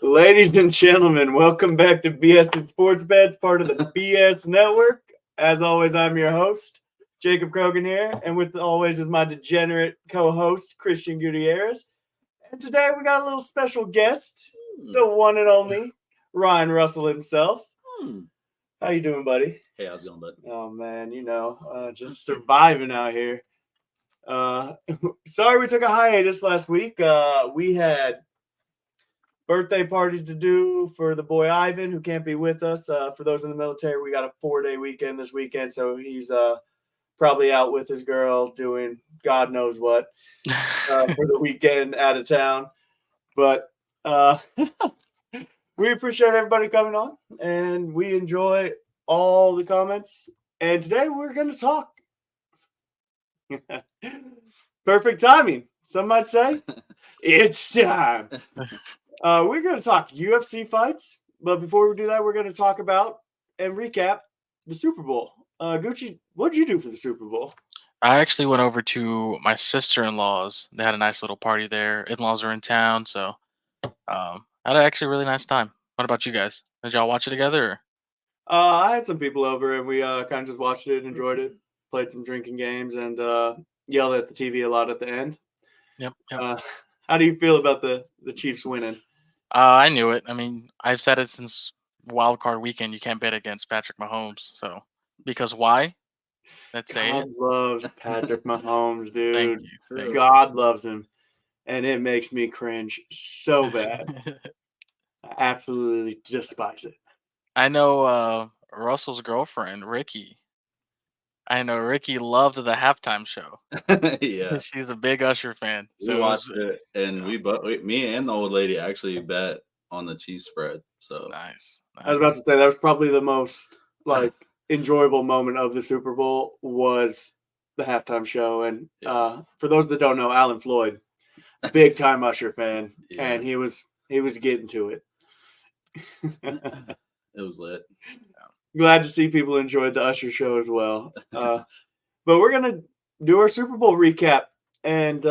Ladies and gentlemen, welcome back to BS and Sports Bets, part of the BS Network. As always, I'm your host, Jacob Krogan here, and with always is my degenerate co-host, Christian Gutierrez. And today we got a little special guest, the one and only Ryan Russell himself. How you doing, buddy? Hey, how's it going, bud? Oh man, just surviving out here. Sorry we took a hiatus last week. We had birthday parties to do for the boy Ivan, who can't be with us. For those in the military, we got a 4-day weekend this weekend, so he's probably out with his girl doing God knows what for the weekend out of town. But we appreciate everybody coming on, and we enjoy all the comments. And today we're going to talk. Perfect timing, some might say. It's time. We're going to talk UFC fights, but before we do that, we're going to talk about and recap the Super Bowl. Gucci, what did you do for the Super Bowl? I actually went over to my sister-in-law's. They had a nice little party there. In-laws are in town, so I had actually a really nice time. What about you guys? Did y'all watch it together? Or? I had some people over, and we kind of just watched it, enjoyed it, played some drinking games, and yelled at the TV a lot at the end. Yep. How do you feel about the Chiefs winning? I knew it. I mean, I've said it since Wild Card Weekend. You can't bet against Patrick Mahomes. So, because why? Let's say God loves Patrick Mahomes, dude. Thank you. God loves him, and it makes me cringe so bad. I absolutely despise it. I know Russell's girlfriend, Ricky. I know Ricky loved the halftime show. Yeah, she's a big Usher fan. So we watched it, and me and the old lady actually bet on the Chiefs spread. So nice. I was about to say that was probably the most enjoyable moment of the Super Bowl was the halftime show. And for those that don't know, Alan Floyd, big time Usher fan, and he was getting to it. It was lit. Glad to see people enjoyed the Usher show as well. But we're going to do our Super Bowl recap. And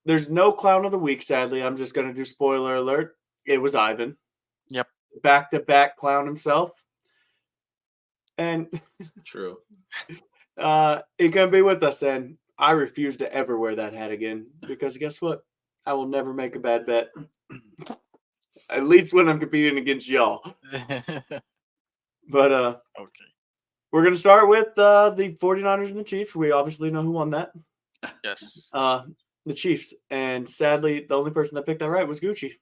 there's no clown of the week, sadly. I'm just going to do spoiler alert. It was Ivan. Yep. Back-to-back clown himself. And true. He couldn't be with us. And I refuse to ever wear that hat again. Because guess what? I will never make a bad bet. At least when I'm competing against y'all. But okay, we're going to start with the 49ers and the Chiefs. We obviously know who won that. Yes. The Chiefs. And sadly, the only person that picked that right was Gucci.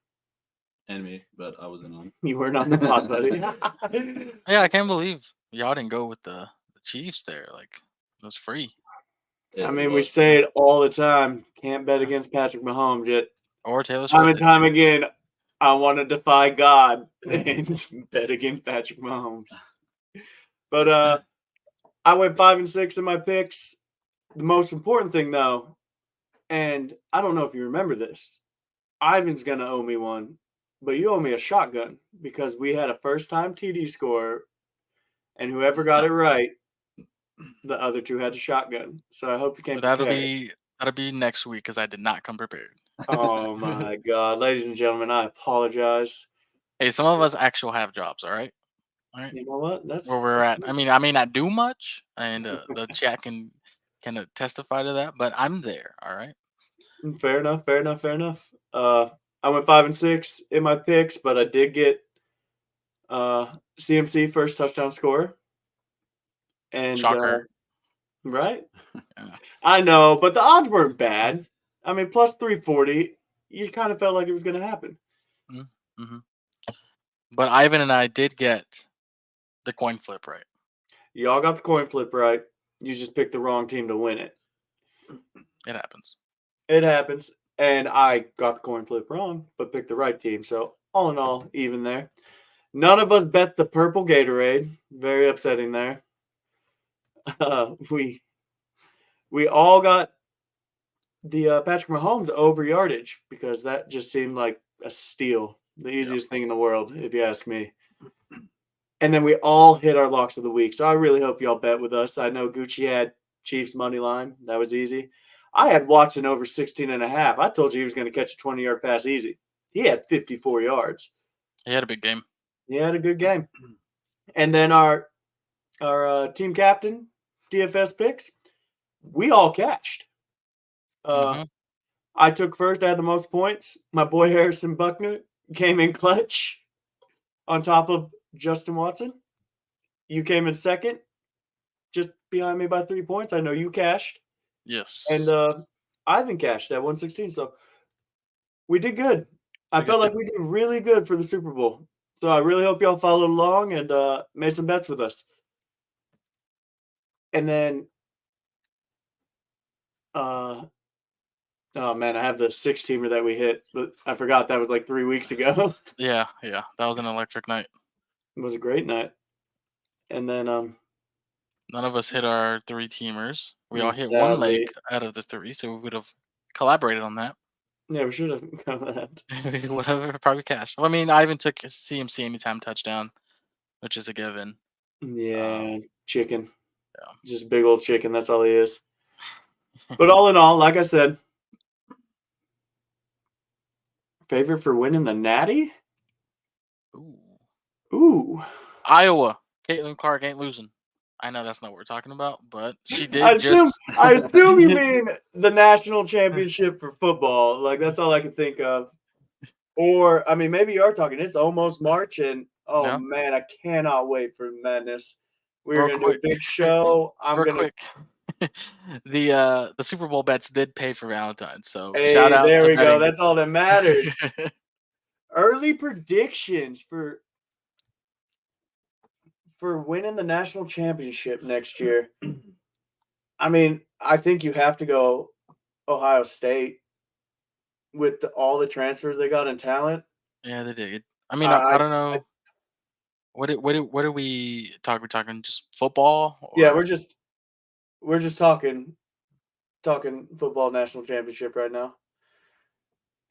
And me, but I wasn't on. You weren't on the pod, buddy. Yeah, I can't believe y'all didn't go with the Chiefs there. Like, it was free. We say it all the time. Can't bet against Patrick Mahomes yet. Or Taylor Swift. Time and time again, I want to defy God and bet against Patrick Mahomes. But I went 5-6 in my picks. The most important thing, though, and I don't know if you remember this, Ivan's going to owe me one, but you owe me a shotgun because we had a first-time TD score, and whoever got it right, the other two had a shotgun. So I hope you came prepared. That'll be next week because I did not come prepared. Oh, my God. Ladies and gentlemen, I apologize. Hey, some of us actually have jobs, all right? All right. You know what? That's where we're at. I mean, I may not do much, and the chat can testify to that, but I'm there, all right? Fair enough. I went 5-6 in my picks, but I did get CMC first touchdown scorer. And shocker. Right? Yeah. I know, but the odds weren't bad. I mean, plus 340, you kind of felt like it was going to happen. Mm-hmm. But Ivan and I did get the coin flip right. Y'all got the coin flip right. You just picked the wrong team to win it. It happens. It happens. And I got the coin flip wrong, but picked the right team. So, all in all, even there. None of us bet the purple Gatorade. Very upsetting there. We all got the Patrick Mahomes over yardage because that just seemed like a steal. The easiest thing in the world, if you ask me. And then we all hit our locks of the week. So I really hope y'all bet with us. I know Gucci had Chiefs money line. That was easy. I had Watson over 16.5. I told you he was going to catch a 20-yard pass easy. he had 54 yards. He had a big game. He had a good game. And then our team captain, DFS picks, we all cashed. I took first. I had the most points. My boy Harrison Buckner came in clutch on top of Justin Watson. You came in second, just behind me by 3 points. I know you cashed. Yes. And Ivan cashed at 116. So we did good. I felt like we did really good for the Super Bowl. So I really hope y'all followed along and made some bets with us. And then, oh man, I have the 6-teamer that we hit, but I forgot that was like 3 weeks ago. Yeah. That was an electric night. It was a great night. And then, None of us hit our 3-teamers. We all hit one sadly, leg out of the 3, so we would have collaborated on that. yeah, we should have done that. We would have probably cashed. I mean, I even took CMC anytime touchdown, which is a given. Yeah, chicken. Yeah. Just big old chicken. That's all he is. But all in all, like I said, favorite for winning the Natty? Ooh. Iowa. Caitlin Clark ain't losing. I know that's not what we're talking about, but she did I assume you mean the national championship for football. Like, that's all I can think of. Or, I mean, maybe you are talking. It's almost March, and man, I cannot wait for madness. We're going to do a big show. Quick. The Super Bowl bets did pay for Valentine's, so hey, shout out. There to we betting. go. That's all that matters. Early predictions for winning the national championship next year. I mean, I think you have to go Ohio State with all the transfers they got in talent. Yeah, they did. I mean, I don't know. What are we talking? We're talking just football? Or? Yeah, we're just talking football national championship right now.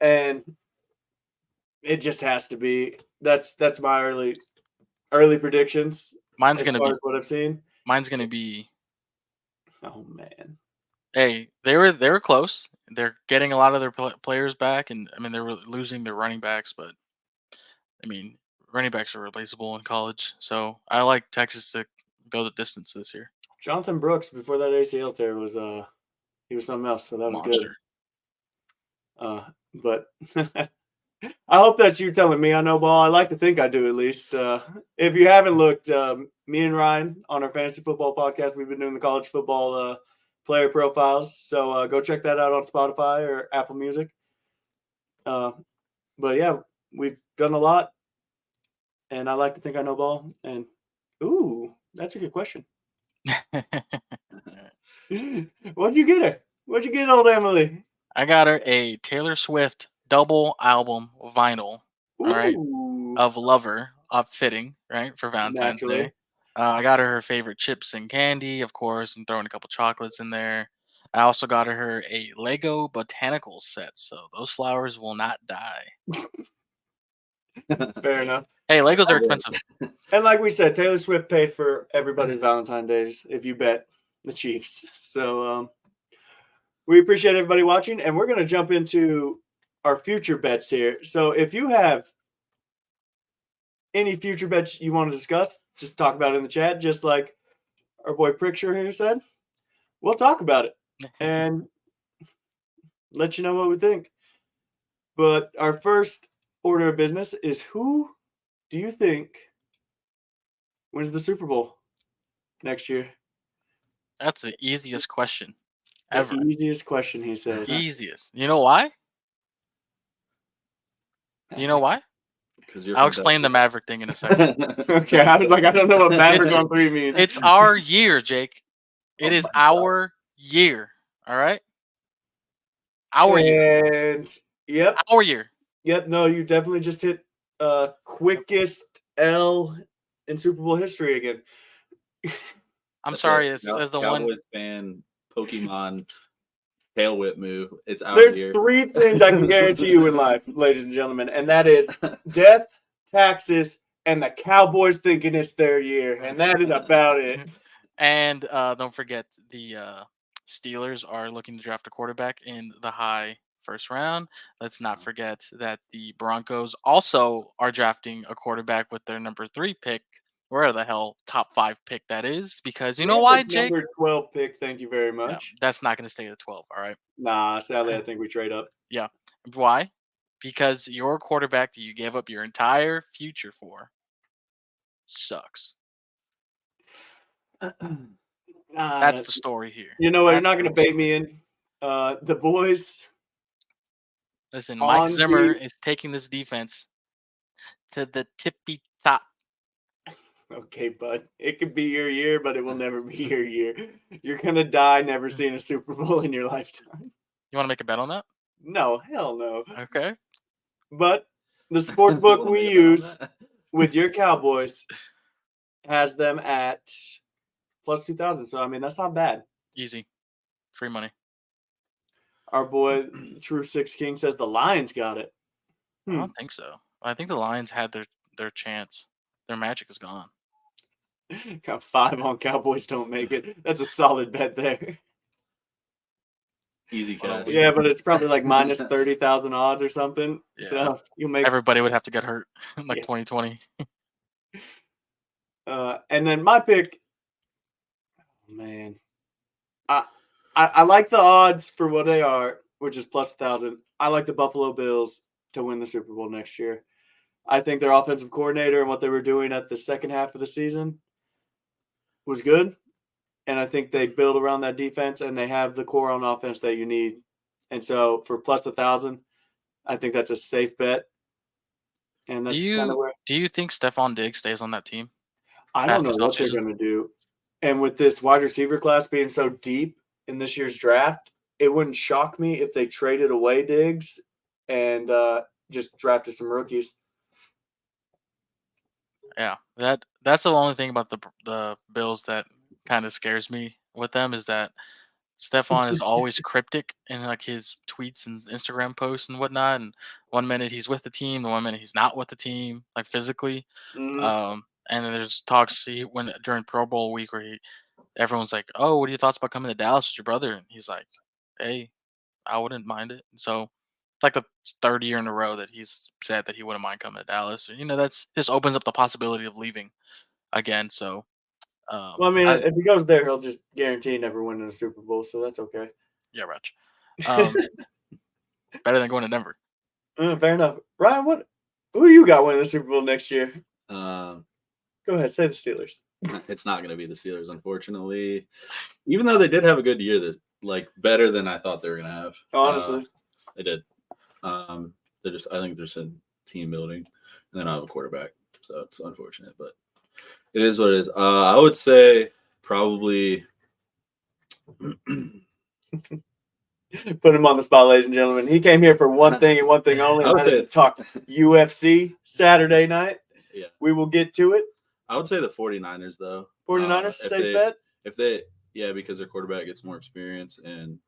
And it just has to be. That's my early predictions. Mine's gonna be what I've seen. Mine's gonna be. Oh man. Hey, they were close. They're getting a lot of their players back, and I mean they were losing their running backs, but I mean running backs are replaceable in college. So I like Texas to go the distance this year. Jonathan Brooks before that ACL tear was he was something else, so that was Monster. Good. But I hope that's you telling me I know ball. I like to think I do at least. If you haven't looked, me and Ryan on our fantasy football podcast, we've been doing the college football player profiles. So go check that out on Spotify or Apple Music. But yeah, we've done a lot, and I like to think I know ball. And ooh, that's a good question. What'd you get her? What'd you get, old Emily? I got her a Taylor Swift double album vinyl, all right, of Lover, fitting, right, for Valentine's Day. I got her favorite chips and candy, of course, and throwing a couple chocolates in there. I also got her a Lego botanical set, so those flowers will not die. Fair enough. Hey, Legos are expensive. And like we said, Taylor Swift paid for everybody's Valentine's Days if you bet the Chiefs. So we appreciate everybody watching, and we're going to jump into our future bets here. So if you have any future bets you want to discuss, just talk about it in the chat, just like our boy Pricksure here said. We'll talk about it and let you know what we think. But our first order of business is, who do you think wins the Super Bowl next year? That's the easiest question ever. The easiest question, he says. Easiest. You know why? I'll explain the Maverick thing in a second. Okay, I was like, I don't know what Maverick on 3 means. It's our year, Jake. It is our year. All right? Our year. And yep. Our year. Yep, no, you definitely just hit quickest L in Super Bowl history again. I'm sorry, as the one Cowboys fan Pokemon tail whip move. It's our There's year. 3 things I can guarantee you in life, ladies and gentlemen, and that is death, taxes, and the Cowboys thinking it's their year, and that is about it. And don't forget, the Steelers are looking to draft a quarterback in the high first round. Let's not forget that the Broncos also are drafting a quarterback with their number 3 pick. Where the hell top 5 pick that is? Because you We know have why, the Jake? number 12 pick. Thank you very Yeah, much. that's not going to stay at 12. All right. Nah, sadly, I think we trade up. Yeah. Why? Because your quarterback that you gave up your entire future for sucks. That's the story here. You know what? You're That's not the going to real bait me story. in. The boys Listen, Mike on Zimmer the is taking this defense to the tippy top. okay, bud. It could be your year, but it will never be your year. You're gonna die never seeing a Super Bowl in your lifetime. You want to make a bet on that? No, hell no. Okay. But the sports book Wanna we make a bet on use that? with your Cowboys has them at plus 2,000. So I mean that's not bad. Easy. Free money. Our boy True Six King says the Lions got it. I don't think so. I think the Lions had their chance. Their magic is gone. Got 5 on Cowboys don't make it. That's a solid bet there. Easy Well, cash. Yeah, but it's probably like minus 30,000 odds or something. Yeah. So you'll make. Everybody would have to get hurt like Yeah. 2020. And then my pick. Man, I like the odds for what they are, which is plus 1,000. I like the Buffalo Bills to win the Super Bowl next year. I think their offensive coordinator and what they were doing at the second half of the season was good. And I think they build around that defense and they have the core on offense that you need. And so for plus 1,000, I think that's a safe bet. And that's kind of where Do you think Stephon Diggs stays on that team? I don't past know this what they're offseason? going to do. And with this wide receiver class being so deep in this year's draft, it wouldn't shock me if they traded away Diggs and just drafted some rookies. Yeah, that's the only thing about the Bills that kind of scares me with them is that Stephon is always cryptic in like his tweets and Instagram posts and whatnot. And 1 minute he's with the team, the 1 minute he's not with the team, like physically. Mm-hmm. And then there's talks when during Pro Bowl week where everyone's like, "Oh, what are your thoughts about coming to Dallas with your brother?" And he's like, "Hey, I wouldn't mind it." So it's like the 3rd year in a row that he's said that he wouldn't mind coming to Dallas. That's just opens up the possibility of leaving again. So Well, I mean, if he goes there, he'll just guarantee never winning a Super Bowl, so that's okay. yeah, Rich. Better than going to Denver. Fair enough. Ryan, who do you got winning the Super Bowl next year? Um, Go ahead, say the Steelers. It's not going to be the Steelers, unfortunately. Even though they did have a good year, better than I thought they were going to have. Honestly. They did. I think there's some team building, and then I have a quarterback, so it's unfortunate, but it is what it is. I would say probably. Put him on the spot, ladies and gentlemen. He came here for one thing and one thing only. I would say- to talk UFC Saturday night. Yeah. We will get to it. I would say the 49ers, though. 49ers, safe bet. Because their quarterback gets more experience and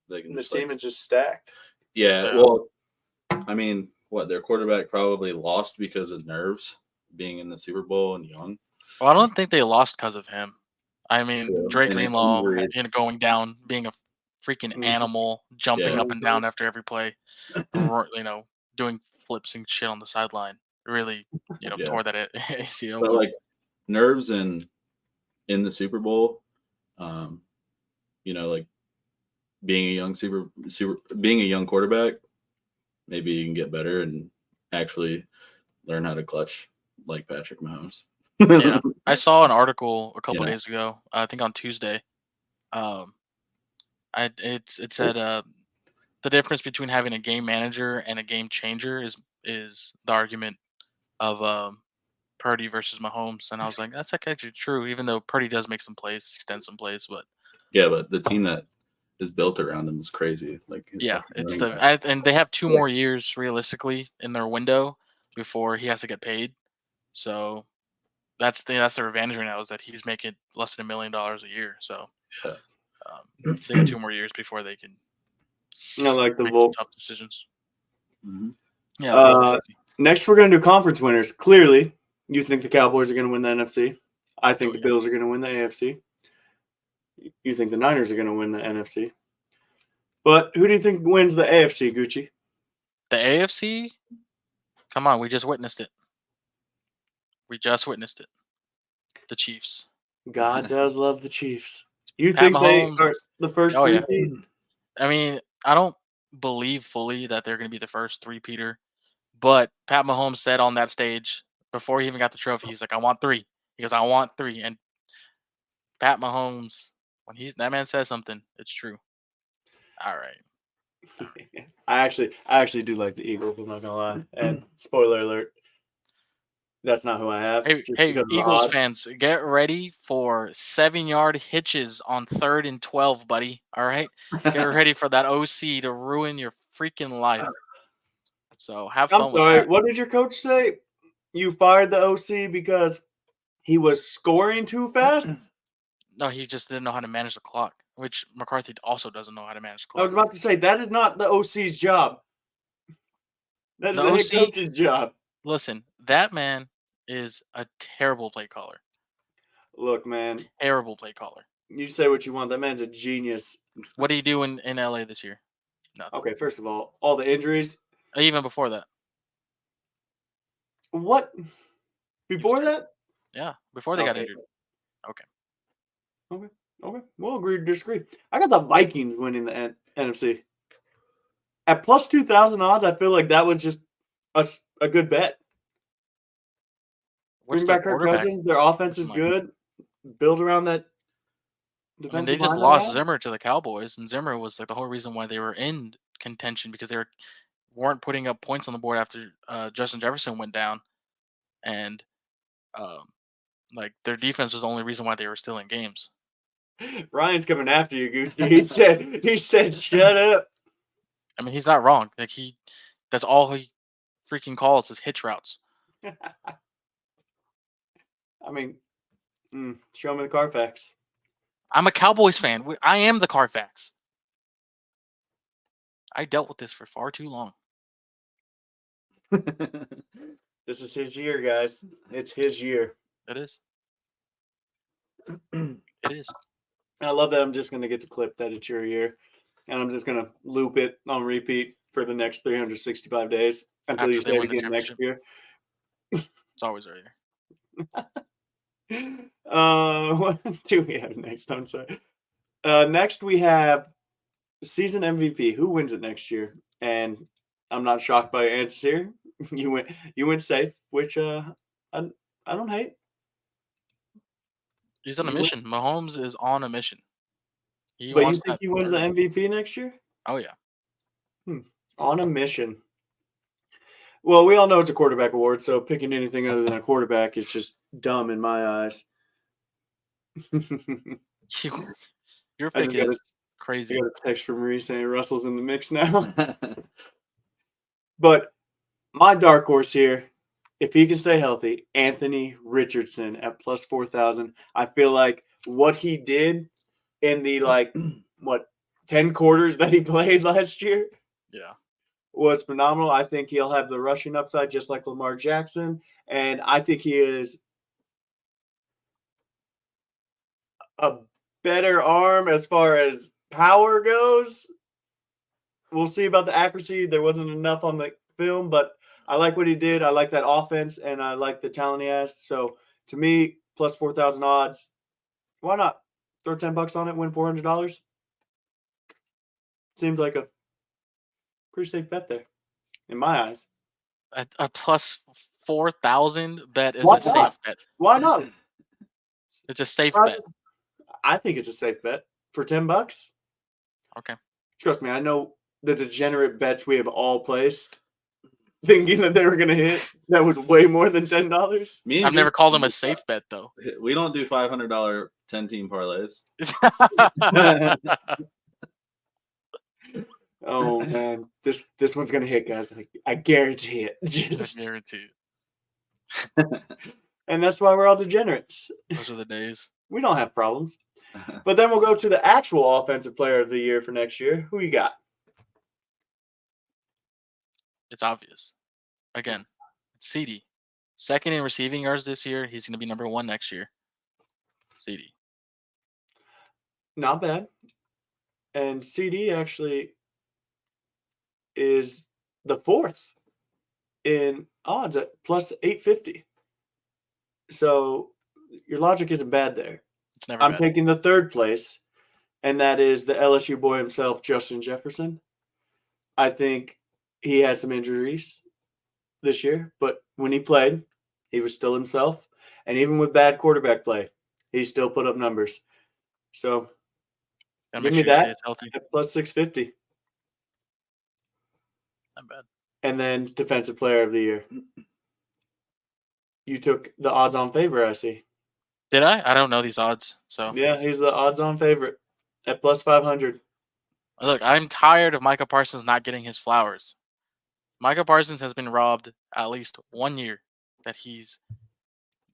they can The just team is just stacked. Yeah, well, I mean, their quarterback probably lost because of nerves, being in the Super Bowl and young. Well, I don't think they lost because of him. I mean, True. Drake And Greenlaw, injury. going down, being a freaking Mhm. animal, jumping Yeah. up and down after every play, doing flips and shit on the sideline. Really, Yeah. tore that ACL. But like nerves in the Super Bowl, like being a young being a young quarterback, maybe you can get better and actually learn how to clutch like Patrick Mahomes. Yeah, I saw an article a couple Yeah. days ago. I think on Tuesday. It said the difference between having a game manager and a game changer is the argument of Purdy versus Mahomes, and I was like, that's actually true. Even though Purdy does make some plays, extend some plays, but Yeah, but the team that is built around him is crazy. Like his yeah, fucking it's running back. and they have 2 more years realistically in their window before he has to get paid. So that's their advantage right now is that he's making less than $1 million a year. So Yeah. they got 2 more years before they can I like the make some Volk. tough decisions. Mhm. Yeah. the Volk is easy. Next, we're going to do conference winners. Clearly, you think the Cowboys are going to win the NFC. I think the Yeah. Bills are going to win the AFC. You think the Niners are going to win the NFC. But who do you think wins the AFC, Gucci? The AFC? Come on, we just witnessed it. The Chiefs. God does love the Chiefs. You Pat think they Mahomes. are the first Oh, yeah. three-peat? I mean, I don't believe fully that they're going to be the first three-peater, but Pat Mahomes said on that stage before he even got the trophy, he's like, "I want 3." He goes, "I want 3." And Pat Mahomes, when that man says something, it's true. All right. I actually do like the Eagles. I'm not gonna lie. And spoiler alert, that's not who I have. Hey, Just because of the Eagles odds. fans, get ready for 7-yard hitches on 3rd and 12, buddy. All right, get ready for that OC to ruin your freaking life. So have I'm fun with sorry. that. What did your coach say? You fired the OC because he was scoring too fast? No, he just didn't know how to manage the clock, which McCarthy also doesn't know how to manage the I was clock. about to say that is not the OC's job. That is The the head OC, coach's job. listen, that man is a terrible play caller. Look, man, Terrible play caller. you say what you want. That man's a genius. What did he do in LA this year? Nothing. Okay, first of all the injuries. Even before that. What? Before that? Yeah, before they got Okay. injured. Okay. We'll agree to disagree. I got the Vikings winning the NFC. At plus 2,000 odds, I feel like that was just a good bet. What's Bring their back Kirk quarterback? Cousins. Their offense is Like- good. Build around that I mean, defensive they just line. lost Zimmer to the Cowboys, and Zimmer was like the whole reason why they were in contention because they weren't putting up points on the board after Justin Jefferson went down, and like their defense was the only reason why they were still in games. Ryan's coming after you, Gucci. He said, shut up. I mean, he's not wrong. Like that's all he freaking calls is hitch routes. I mean, show me the Carfax. I'm a Cowboys fan. I am the Carfax. I dealt with this for far too long. This is his year, guys. It's his year. It is. It is. I love that I'm just going to get to clip that it's your year. And I'm just going to loop it on repeat for the next 365 days until After you they say it win the again next year. It's always right here. What do we have next? I'm sorry. Next, we have season MVP. Who wins it next year? And I'm not shocked by your answers here. You went safe, which I don't hate. He's on a You mission. Mahomes is on a mission. But you think he wins the MVP next year? Oh yeah. On a mission. Well, we all know it's a quarterback award, so picking anything other than a quarterback is just dumb in my eyes. Your I pick just got is I crazy. got a text from Marie saying Russell's in the mix now. But my dark horse here, if he can stay healthy, Anthony Richardson at plus 4,000. I feel like what he did in the 10 quarters that he played last year Yeah. was phenomenal. I think he'll have the rushing upside just like Lamar Jackson. And I think he is a better arm as far as power goes. We'll see about the accuracy. There wasn't enough on the film, but I like what he did. I like that offense, and I like the talent he has. So to me, plus 4,000 odds. Why not? Throw $10 on it, win $400. Seems like a pretty safe bet there, in my eyes. A plus 4,000 bet is Why a safe not? bet. Why not? It's a safe Right. bet. I think it's a safe bet for $10. Okay. Trust me, I know the degenerate bets we have all placed, thinking that they were going to hit. That was way more than $10. Me and I've never Gutti, called him a safe bet though. we don't do $500 10-team parlays. Oh man, this one's gonna hit, guys. I guarantee it. I guarantee it. And that's why we're all degenerates. Those are the days. We don't have problems. But then we'll go to the actual offensive player of the year for next year. Who you got? It's obvious. Again, it's CD. Second in receiving yards this year. He's going to be number 1 next year. CD. Not bad. And CD actually is the 4th in odds at plus 850. So your logic isn't bad there. It's never I'm bad. taking the 3rd place, and that is the LSU boy himself, Justin Jefferson. I think he had some injuries this year, but when he played, he was still himself. And even with bad quarterback play, he still put up numbers. So Gotta give make me sure he that stays healthy. at plus 650. Not bad. And then defensive player of the year. You took the odds-on favorite, I see. Did I? I don't know these odds. So Yeah, he's the odds-on favorite at plus 500. look, I'm tired of Micah Parsons not getting his flowers. Micah Parsons has been robbed at least 1 year that he's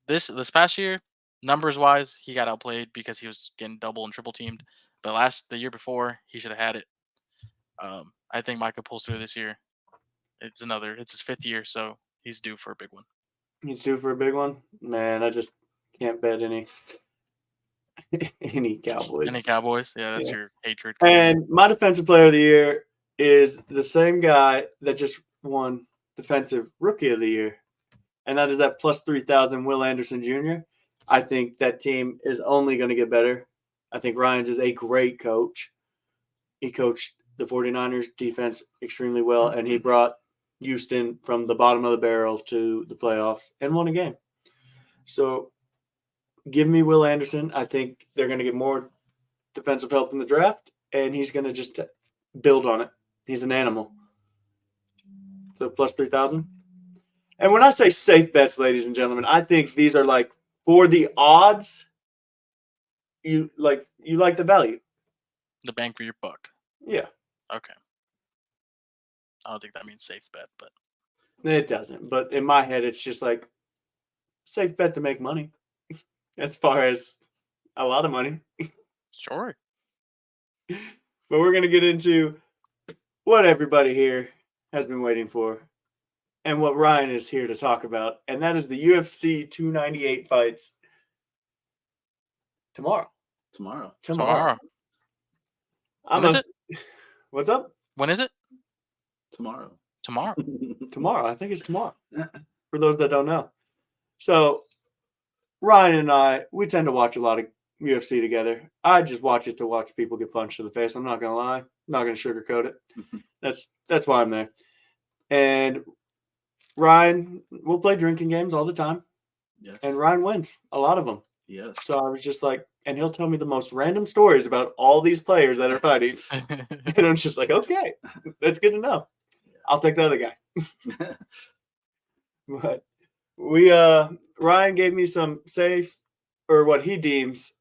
this past year, numbers wise, he got outplayed because he was getting double and triple teamed. But the year before, he should have had it. I think Micah pulls through this year. It's his 5th year, so he's due for a big one. He's due for a big one. Man, I just can't bet any Cowboys. Any Cowboys? Yeah, that's Yeah. your hatred. And my defensive player of the year is the same guy that just won defensive rookie of the year. And that is at plus 3,000, Will Anderson Jr. I think that team is only going to get better. I think Ryans is a great coach. He coached the 49ers defense extremely well, and he brought Houston from the bottom of the barrel to the playoffs and won a game. So give me Will Anderson. I think they're going to get more defensive help in the draft, and he's going to just build on it. He's an animal. So plus 3,000. And when I say safe bets, ladies and gentlemen, I think these are like for the odds. You like the value. The bang for your buck. Yeah, Okay. I don't think that means safe bet, but it doesn't. But in my head, it's just like safe bet to make money. As far as a lot of money. sure. But we're going to get into what everybody here has been waiting for and what Ryan is here to talk about. And that is the UFC 298 fights tomorrow. Tomorrow. When is it? What's up? When is it? Tomorrow. Tomorrow. I think it's tomorrow. For those that don't know. So Ryan and I, we tend to watch a lot of UFC together. I just watch it to watch people get punched in the face. I'm not going to lie. I'm not going to sugarcoat it. That's why I'm there. And Ryan will play drinking games all the time. Yes. And Ryan wins a lot of them. Yes. So I was just like, and he'll tell me the most random stories about all these players that are fighting. And I'm just like, okay, that's good to know. I'll take the other guy. But Ryan gave me some safe, or what he deems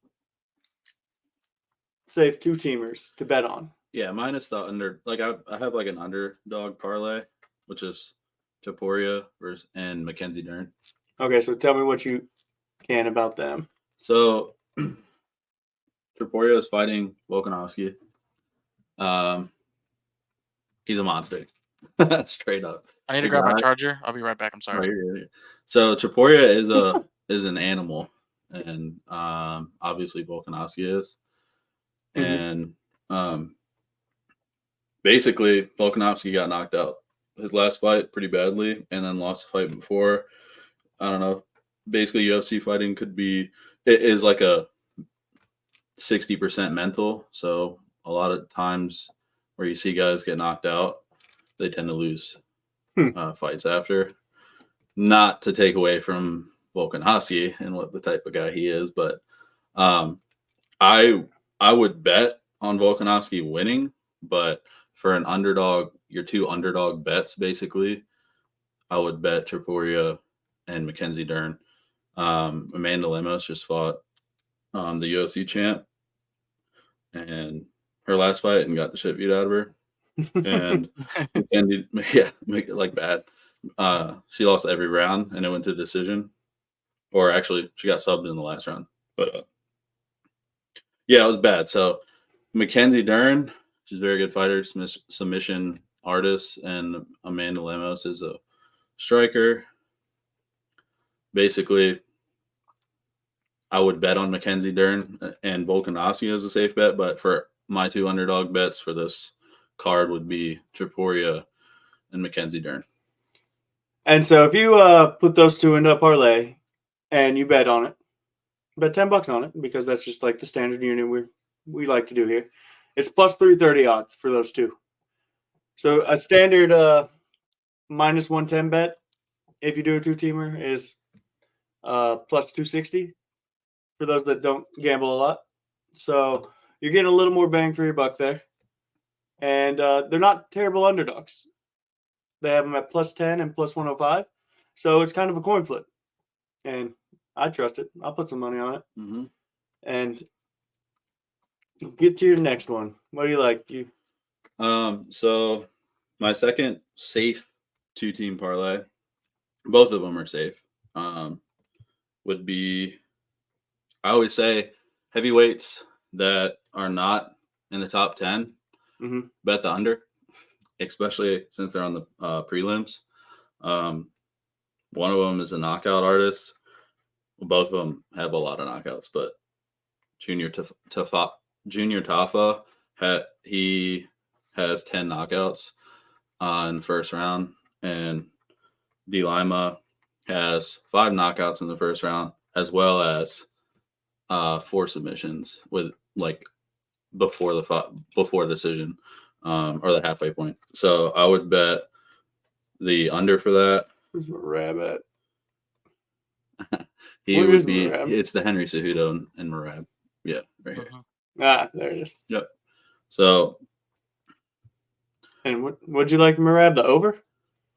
safe 2-teamers to bet on. Yeah, minus the under. Like I have like an underdog parlay, which is Topuria and Mackenzie Dern. Okay, so tell me what you can about them. So Topuria is fighting Volkanovski. He's a monster. Straight up. I need to grab my charger. I'll be right back. I'm sorry. Right. So Topuria is an animal, and obviously Volkanovski is. And basically Volkanovski got knocked out his last fight pretty badly, and then lost the fight before. I don't know. Basically, UFC fighting is like a 60% mental. So a lot of times where you see guys get knocked out, they tend to lose fights after. Not to take away from Volkanovski and what the type of guy he is, but I would bet on Volkanovski winning, but for an underdog, your 2 underdog bets, basically, I would bet Topuria and Mackenzie Dern. Amanda Lemos just fought the UFC champ and her last fight and got the shit beat out of her. And Mackenzie, make it like bad. She lost every round and it went to decision. Or actually, she got subbed in the last round. But yeah, it was bad. So Mackenzie Dern, she's a very good fighter, submission artist, and Amanda Lemos is a striker. Basically, I would bet on Mackenzie Dern and Volkanovski as a safe bet, but for my 2 underdog bets for this card would be Topuria and Mackenzie Dern. And so if you put those two into a parlay and you bet on it, bet $10 on it, because that's just like the standard unit we like to do here. It's plus 330 odds for those two. So a standard minus 110 bet, if you do a two-teamer, is plus 260 for those that don't gamble a lot. So you're getting a little more bang for your buck there. And they're not terrible underdogs. They have them at plus 10 and plus 105. So it's kind of a coin flip. And I trust it. I'll put some money on it. Mm-hmm. And get to your next one. What do you like? So my second safe two-team parlay, both of them are safe, would be, I always say, heavyweights that are not in the top 10, bet the under, especially since they're on the prelims. One of them is a knockout artist. Both of them have a lot of knockouts, but Junior Tafa, he has 10 knockouts in the first round, and D. Lima has 5 knockouts in the first round, as well as 4 submissions with like before decision or the halfway point. So I would bet the under for that. Where's Merab at? It's the Henry Cejudo and Merab. Yeah, right here. Ah, there it is. Yep. So. And would you like Merab the over?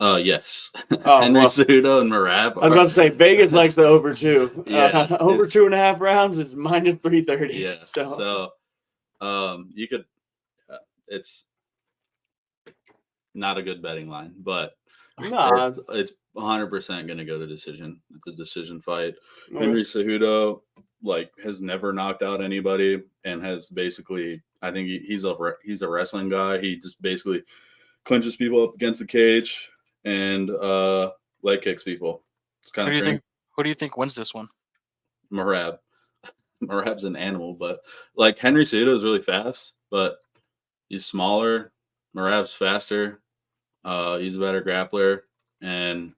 Yes. Henry Cejudo and Merab. I was about to say Vegas likes the over too. Yeah, over 2.5 rounds is minus 330. Yeah. So you could. It's not a good betting line, but it's 100% going to go to decision. It's a decision fight. Okay. Henry Cejudo has never knocked out anybody, and has basically, I think he's a wrestling guy. He just basically clinches people up against the cage and leg kicks people. It's kind of. Who do you think wins this one? Merab. Merab's an animal, but Henry Cejudo is really fast, but he's smaller. Merab's faster. He's a better grappler, and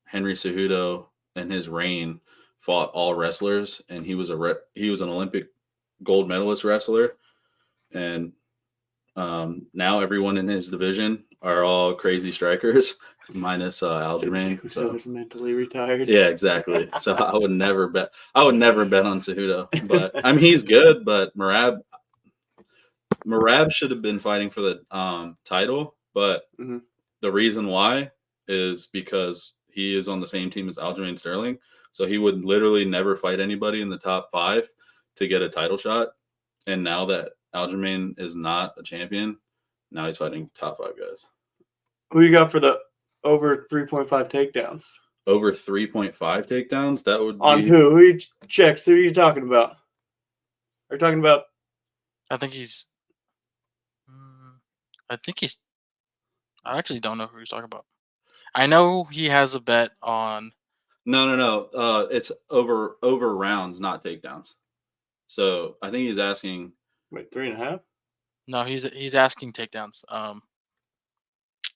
Henry Cejudo in his reign fought all wrestlers, and he was an Olympic gold medalist wrestler, and now everyone in his division are all crazy strikers, minus Aljamain. So he's mentally retired. Yeah, exactly. So I would never bet on Cejudo, but I mean he's good, but Merab should have been fighting for the title, but the reason why is because he is on the same team as Aljamain Sterling. So he would literally never fight anybody in the top 5 to get a title shot. And now that Aljamain is not a champion, now he's fighting top 5 guys. Who you got for the over 3.5 takedowns? Over 3.5 takedowns? That would be... On who? Who you checks? Who are you talking about? Are you talking about... I actually don't know who he's talking about. I know he has a bet on... No. It's over rounds, not takedowns. So I think he's asking. Wait, 3.5? No, he's asking takedowns.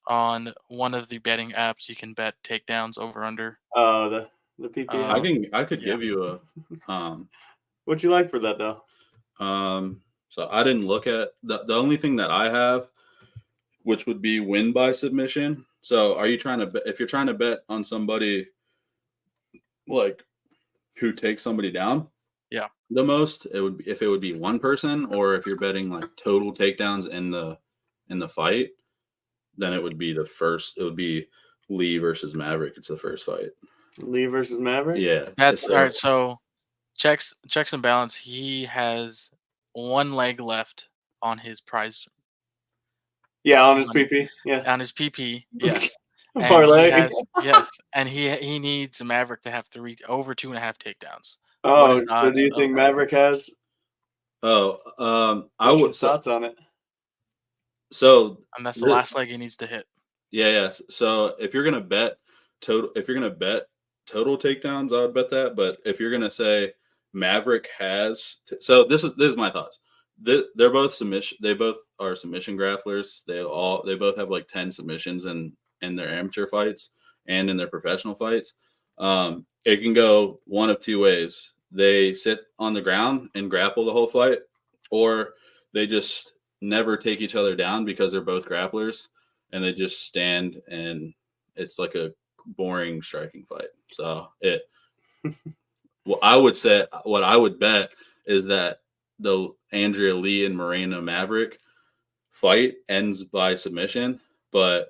On one of the betting apps, you can bet takedowns over under. Oh, the PPM. I could give you a. What'd you like for that though? So I didn't look at the only thing that I have, which would be win by submission. So are you trying to if you're trying to bet on somebody who takes somebody down? Yeah. The most it would be one person, or if you're betting total takedowns in the fight, then it would be Lee versus Maverick. It's the first fight. Lee versus Maverick? Yeah. That's all right. So checks and balance. He has one leg left on his prize. Yeah, on his PP. Yeah. On his PP, yes. Parlay. Yes. And he needs Maverick to have over 2.5 takedowns. Oh, so do you think Maverick has? Oh, I would thoughts on it. So, and that's the last leg he needs to hit. Yeah. So if you're gonna bet total takedowns, I would bet that. But if you're gonna say Maverick has, so this is my thoughts. they're both submission. They both are submission grapplers. They both have like 10 submissions in their amateur fights and in their professional fights. It can go one of two ways. They sit on the ground and grapple the whole fight, or they just never take each other down because they're both grapplers and they just stand, and it's like a boring striking fight. So what I would bet is that the Andrea Lee and Morena Maverick fight ends by submission, but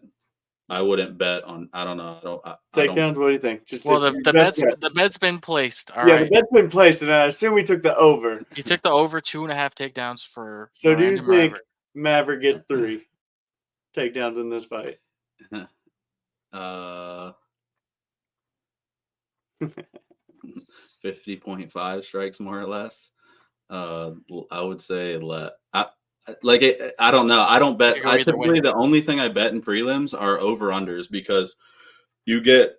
I wouldn't bet on. I don't know. Takedowns. What do you think? Just the bet's been placed. All right. Yeah, the bet's been placed, and I assume we took the over. You took the over 2.5 takedowns for. So do you think Maverick gets 3 takedowns in this fight? 50.5 strikes more or less. I would say I don't know. I don't bet. Typically, the only thing I bet in prelims are over-unders because you get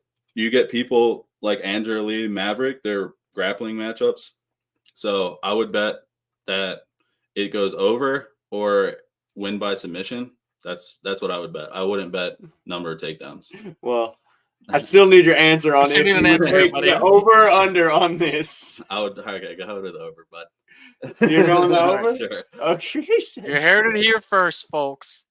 people like Andrea Lee Maverick, they're grappling matchups. So I would bet that it goes over or win by submission. That's what I would bet. I wouldn't bet number of takedowns. Well, I still need your answer on it. Need an answer, buddy. Over or under on this? I would go to the over, bud. You're going the over? Sure. Okay. You heard it here first, folks.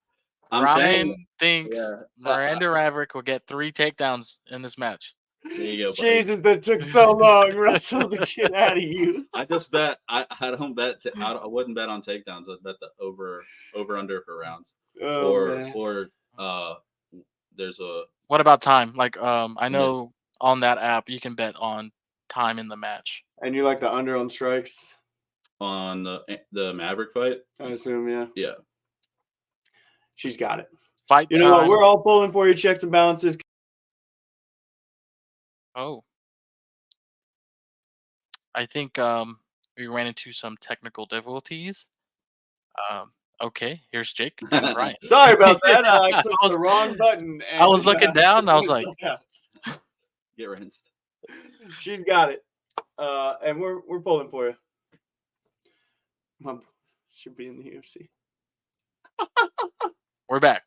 Ryan thinks yeah. Miranda Maverick will get 3 takedowns in this match. There you go, buddy. Jesus, that took so long, Russell, to get out of you. I just bet. I don't bet. I wouldn't bet on takedowns. I'd bet the over under for rounds. Or there's a. What about time? Like I know on that app you can bet on time in the match. And you like the under on strikes? On the Maverick fight? I assume, yeah. Yeah. She's got it. Fight You know what? We're all pulling for you. Checks and balances. Oh. I think we ran into some technical difficulties. Okay, here's Jake and Ryan. Sorry about that. I clicked the wrong button. And, I was looking down and I was like, get rinsed. She's got it. And we're pulling for you. Mom should be in the UFC. We're back.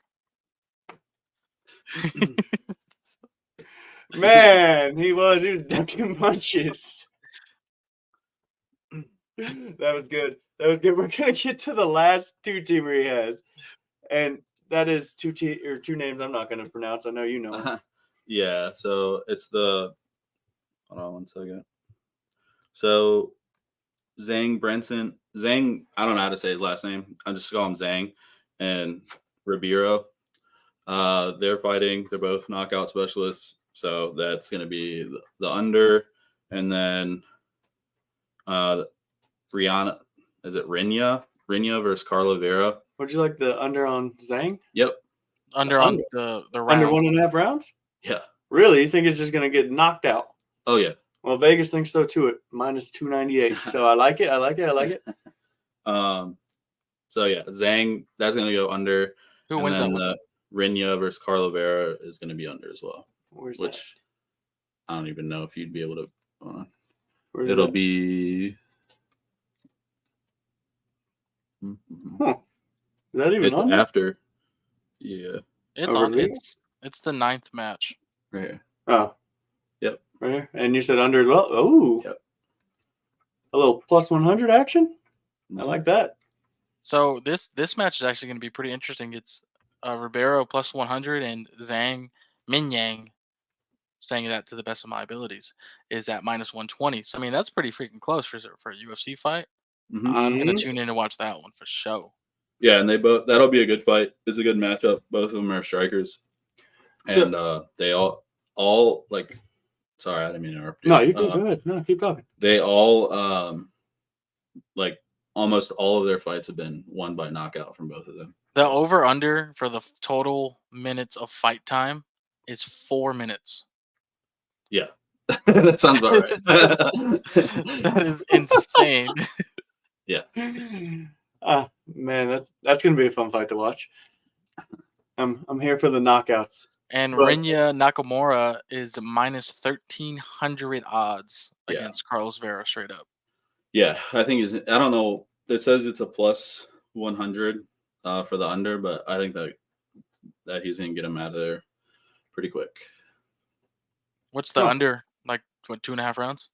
Man, he was ducking punches. That was good. We're gonna get to the last 2-teamer he has, and that is two names I'm not gonna pronounce. I know you know. Yeah. So it's the. Hold on 1 second. So Zhang Brenson. Zhang. I don't know how to say his last name. I just call him Zhang. And Ribeiro. They're fighting. They're both knockout specialists. So that's going to be the under. And then Rihanna. Is it Rinya? Rinya versus Carla Vera. Would you like the under on Zhang? Yep. Under on the round. Under 1.5 rounds? Yeah. Really? You think it's just going to get knocked out? Oh, yeah. Well, Vegas thinks so too at -298. So I like it. So yeah, Zhang, that's gonna go under. Who wins that one? Rinya versus Carla Vera is gonna be under as well. Where's which that? I don't even know if you'd be able to. It'll be. Huh. Is that even on? After? Yeah. It's on. It's the 9th match. Right here. Oh. Yep. Right here. And you said under as well? Oh. Yep. A little +100 action? I like that. So this match is actually going to be pretty interesting. It's Ribeiro +100 and Zhang Minyang, saying that to the best of my abilities, is at -120. So I mean that's pretty freaking close for a UFC fight. Mm-hmm. I'm gonna tune in to watch that one for sure. Yeah, and that'll be a good fight. It's a good matchup. Both of them are strikers, and they all like. Sorry, I didn't mean to interrupt you. No, you can go ahead. No, keep talking. They all like almost all of their fights have been won by knockout from both of them. The over/under for the total minutes of fight time is 4 minutes. Yeah, that sounds about right. That is insane. Yeah. Man, that's gonna be a fun fight to watch. I'm here for the knockouts. And Rinya Nakamura is -1,300 odds against Carlos Vera straight up. Yeah, I think I don't know it says it's a plus 100 for the under, but I think that he's gonna get him out of there pretty quick. What's the under? Like what, 2.5 rounds?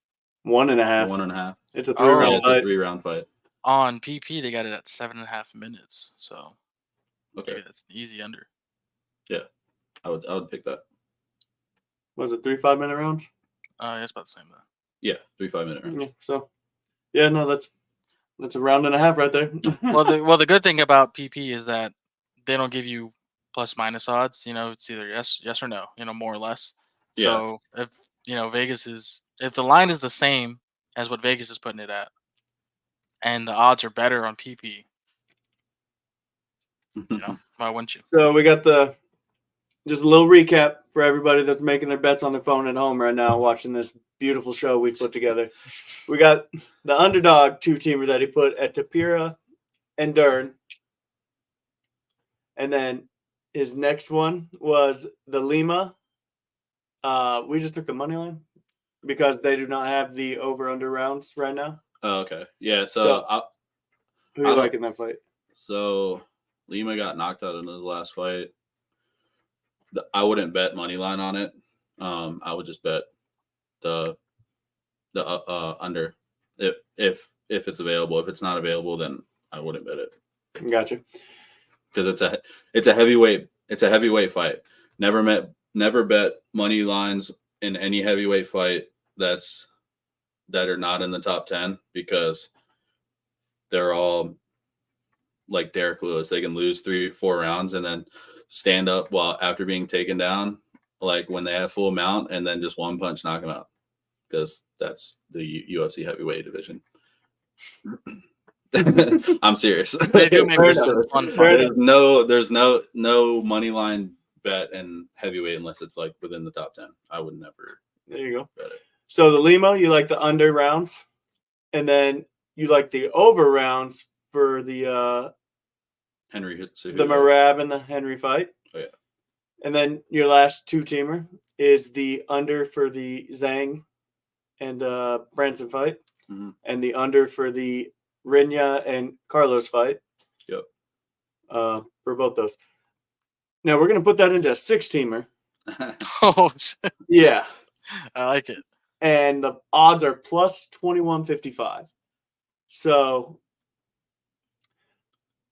1.5. 1.5. It's a 3-round Yeah, it's fight. a 3-round fight. On PP, they got it at 7.5 minutes. So Okay, maybe that's an easy under. yeah, I would pick that. Was it 3 5-minute rounds? It's about the same though. Yeah, 3 5-minute rounds. Yeah, so, yeah, no, that's a round and a half right there. Well, the good thing about PP is that they don't give you plus minus odds. It's either yes or no. More or less. Yeah. So if if the line is the same as what Vegas is putting it at, and the odds are better on PP, why wouldn't you? So we got just a little recap for everybody that's making their bets on their phone at home right now, watching this beautiful show we put together. We got the underdog 2-teamer that he put at Tapira and Dern. And then his next one was the Lima. We just took the money line because they do not have the over-under rounds right now. Oh, okay. Yeah, so who do you like in that fight? So Lima got knocked out in his last fight. I wouldn't bet money line on it. I would just bet the under if it's available. If it's not available, then I wouldn't bet it. Gotcha. Because it's a heavyweight fight. Never bet money lines in any heavyweight fight that are not in the top 10, because they're all like Derek Lewis. They can lose 3-4 rounds and then stand up after being taken down, like when they have full mount, and then just one punch knock them out, because that's the UFC heavyweight division. I'm serious. They do make this a fun fight. There's no money line bet in heavyweight unless it's like within the top 10. I would never. There you go. Bet it. So the Lima, you like the under rounds, and then you like the over rounds for the Henry Cejudo. The Marab and the Henry fight. Oh yeah. And then your last 2-teamer is the under for the Zhang and Branson fight, and the under for the Rinya and Carlos fight. Yep. For both those. Now we're gonna put that into a 6-teamer. Oh shit. Yeah. I like it. And the odds are plus 2155. So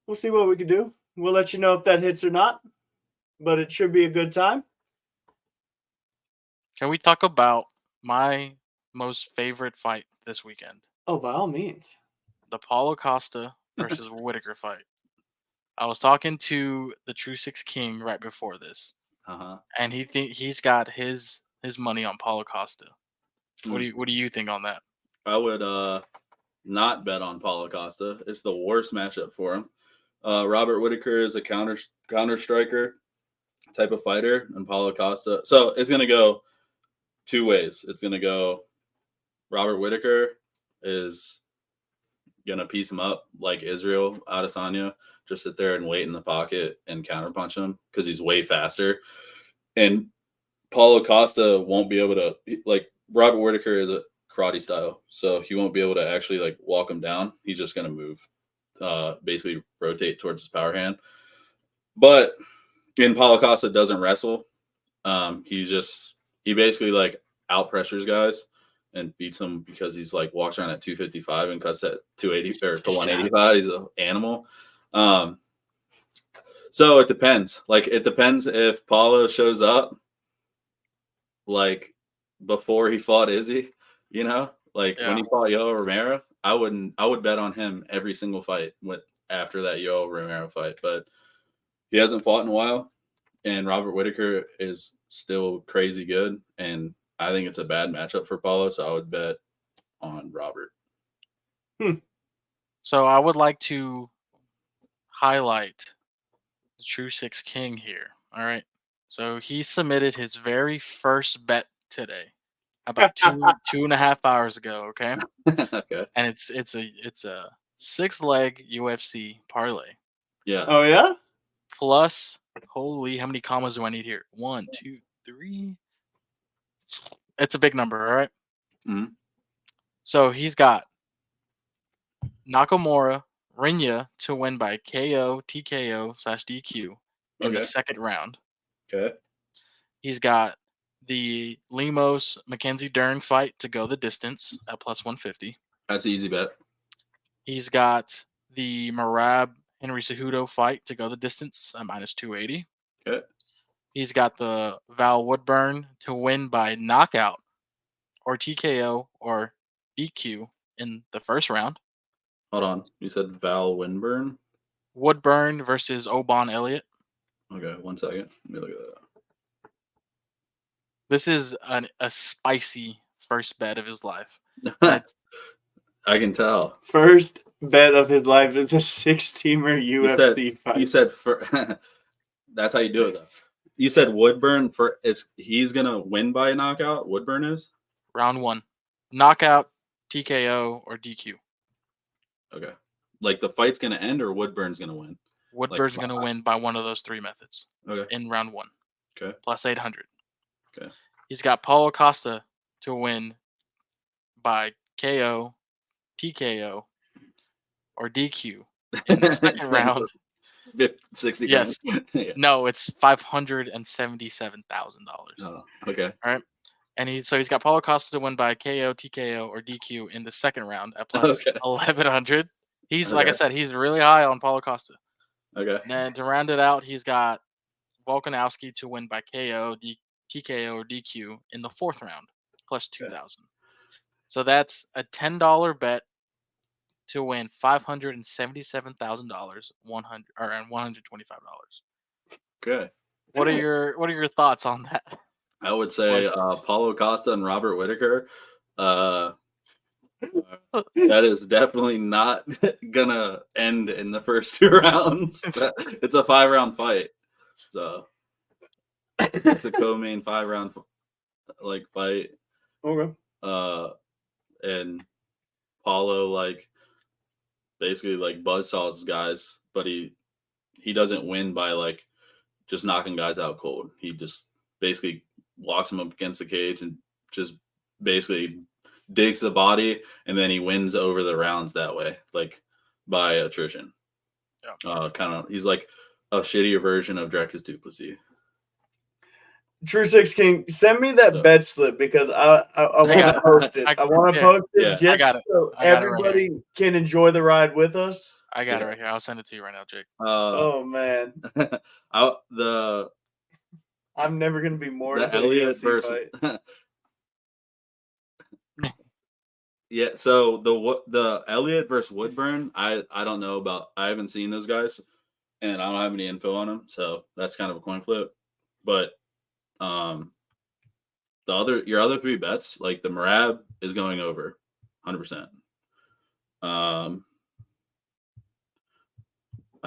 we'll see what we can do. We'll let you know if that hits or not, but it should be a good time. Can we talk about my most favorite fight this weekend? Oh, by all means. The Paulo Costa versus Whitaker fight. I was talking to the True Six King right before this, and he's got his money on Paulo Costa. What do you think on that? I would not bet on Paulo Costa. It's the worst matchup for him. Robert Whitaker is a counter striker type of fighter, and Paulo Costa. So it's gonna go two ways. It's gonna go Robert Whitaker is gonna piece him up like Israel Adesanya, just sit there and wait in the pocket and counterpunch him because he's way faster. And Paulo Costa won't be able to, like, Robert Whitaker is a karate style, so he won't be able to actually like walk him down. He's just gonna move, basically rotate towards his power hand. But Paulo Costa doesn't wrestle. He basically like out pressures guys and beats them because he's like walks around at 255 and cuts at 280 or to 185. He's an animal. So it depends. Like, it depends if Paulo shows up like before he fought Izzy, when he fought Yoel Romero, I would bet on him every single fight after that Yoel Romero fight, but he hasn't fought in a while, and Robert Whitaker is still crazy good, and I think it's a bad matchup for Paulo, so I would bet on Robert. So I would like to highlight the True Six King here. All right. So he submitted his very first bet today, about 2.5 hours ago. Okay. Okay. And it's a 6-leg UFC parlay. Yeah. Oh yeah. Plus, holy, how many commas do I need here? 1, 2, 3. It's a big number, all right? Mm-hmm. So he's got Nakamura Rinya to win by KO, TKO/DQ in the second round. Okay. He's got the Lemos Mackenzie Dern fight to go the distance at plus 150. That's an easy bet. He's got the Marab Henry Cejudo fight to go the distance at minus 280. Okay. He's got the Val Woodburn to win by knockout or TKO or DQ in the first round. Hold on. You said Val Winburn? Woodburn versus Obon Elliott. Okay, 1 second. Let me look at that. This is a spicy first bet of his life. I can tell. First bet of his life is a 6-teamer UFC fight. You said that's how you do it, though. You said Woodburn he's gonna win by a knockout. Woodburn is round 1, knockout, TKO, or DQ. Okay, like the fight's gonna end or Woodburn's gonna win. Woodburn's gonna win by one of those 3 methods. Okay. In round 1. Okay. Plus 800. Okay. He's got Paulo Costa to win by KO, TKO, or DQ in the second round. 60 Yes. Yeah. No, it's $577,000. Oh, okay. All right. And he's got Paulo Costa to win by KO, TKO, or DQ in the second round at plus 1100. He's like I said, he's really high on Paulo Costa. Okay. And then to round it out, he's got Volkanovski to win by KO, TKO, or DQ in the fourth round, plus 2,000. So that's a $10 bet to win $577,000, $125. Okay. What are your thoughts on that? I would say Paulo Costa and Robert Whittaker. That is definitely not gonna end in the first 2 rounds. It's a 5-round fight, so it's a co-main 5-round fight. Okay. And Paulo basically buzzsaws guys, but he doesn't win by just knocking guys out cold. He just basically walks them up against the cage and just basically digs the body, and then he wins over the rounds that way, by attrition. Yeah. He's like a shittier version of Dricus du Plessis. True Six King, send me that bet slip because I want to post it. I want to post it just so everybody can enjoy the ride with us. I got it right here. I'll send it to you right now, Jake. Oh man, I'm never gonna be more into Elliott versus fight. Yeah, so the Elliott versus Woodburn, I don't know about. I haven't seen those guys, and I don't have any info on them, so that's kind of a coin flip. But your other 3 bets, like the Marab is going over 100%. I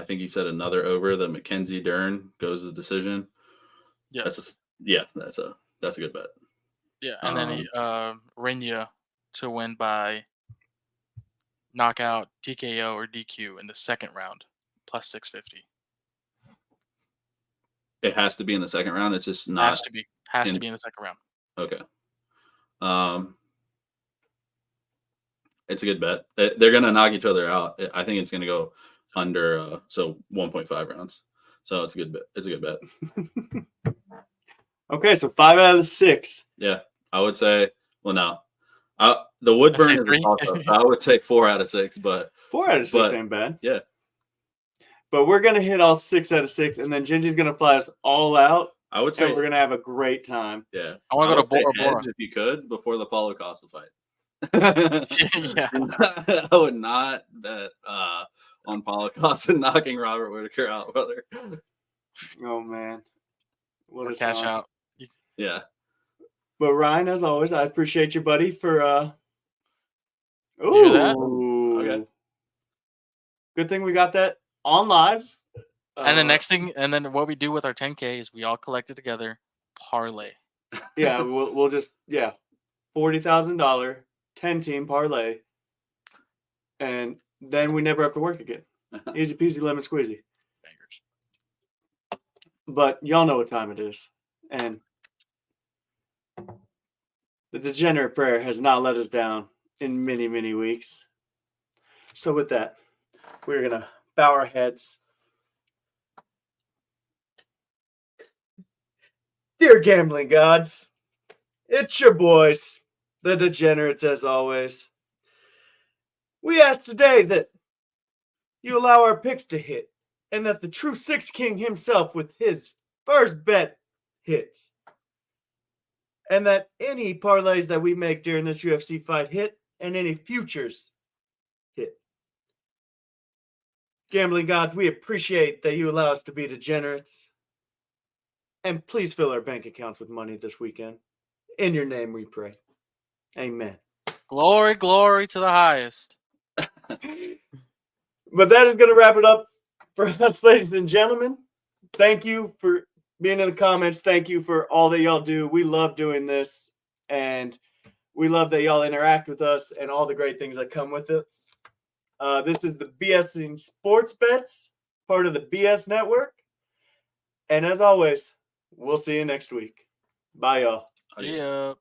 think you said another over. The Mackenzie Dern goes to the decision. Yes. That's a good bet. Yeah, and then Rinya to win by knockout, TKO, or DQ in the second round, plus 650. It has to be in the second round. It's just not. Has to be in the second round. Okay. It's a good bet. They're gonna knock each other out. I think it's gonna go under 1.5 rounds. So it's a good bet. It's a good bet. Okay, so 5 out of 6. Yeah, I would say. Well, no, the Woodburn is also. I would say 4 out of 6, but 4 out of 6 ain't bad. Yeah, but we're gonna hit all 6 out of 6, and then Gingy's gonna fly us all out. I would say we're gonna have a great time. Yeah, I want to go to Bora Bora if you could before the Paulo Costa fight. Yeah, I would not bet on Paulo Costa knocking Robert Whittaker out, brother. Oh man, what a cash out. Yeah. But Ryan, as always, I appreciate you, buddy, for Okay. Good thing we got that on live. And the next thing, and then what we do with our 10K is we all collect it together, parlay. Yeah, we'll just $40,000 10-team parlay, and then we never have to work again. Easy peasy lemon squeezy. Bangers. But y'all know what time it is, and the degenerate prayer has not let us down in many, many weeks. So with that, we're going to bow our heads. Dear gambling gods, it's your boys, the degenerates, as always. We ask today that you allow our picks to hit, and that the true Six King himself with his first bet hits. And that any parlays that we make during this UFC fight hit, and any futures hit. Gambling gods, we appreciate that you allow us to be degenerates. And please fill our bank accounts with money this weekend. In your name we pray. Amen. Glory, glory to the highest. But that is going to wrap it up for us, ladies and gentlemen. Thank you for being in the comments. Thank you for all that y'all do. We love doing this, and we love that y'all interact with us and all the great things that come with it. This is the BS in Sports Bets, part of the BS Network. And as always, we'll see you next week. Bye, y'all. Yeah.